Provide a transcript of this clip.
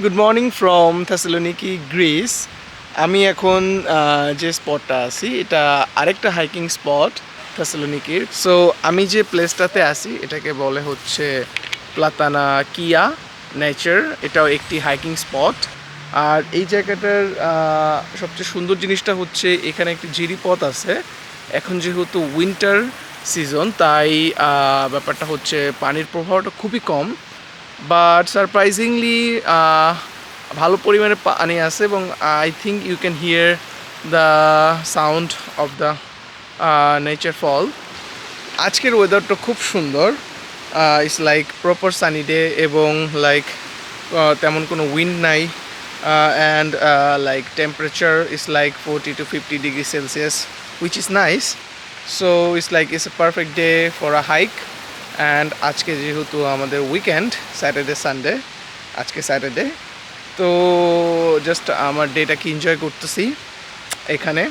Good morning from Thessaloniki Greece. আমি এখন যে স্পটটা আছি এটা আরেকটা হাইকিং স্পট থেসেলোনিকির। সো আমি যে প্লেসটাতে আছি এটাকে বলে হচ্ছে প্লাতানা কিয়া নেচার। এটাও একটি হাইকিং স্পট। আর এই জায়গাটার সবচেয়ে সুন্দর জিনিসটা হচ্ছে এখানে একটি জিরিপথ আছে। এখন যেহেতু উইন্টার সিজন তাই ব্যাপারটা হচ্ছে পানির প্রবাহটা খুবই কম, বাট সারপ্রাইজিংলি ভালো পরিমাণে পানি আছে এবং I think you can hear the sound of the nature fall. আজকের ওয়েদারটা খুব সুন্দর। It's like proper sunny day এবং লাইক তেমন কোনো উইন্ড নাই, and like temperature is like 40 to 50 degree Celsius, which is nice. So it's like it's a perfect day for a hike. And আজকে যেহেতু আমাদের উইকেন্ড, স্যাটারডে সানডে, আজকে Saturday, তো just আমার ডেটাকে এনজয় করতেছি এখানে।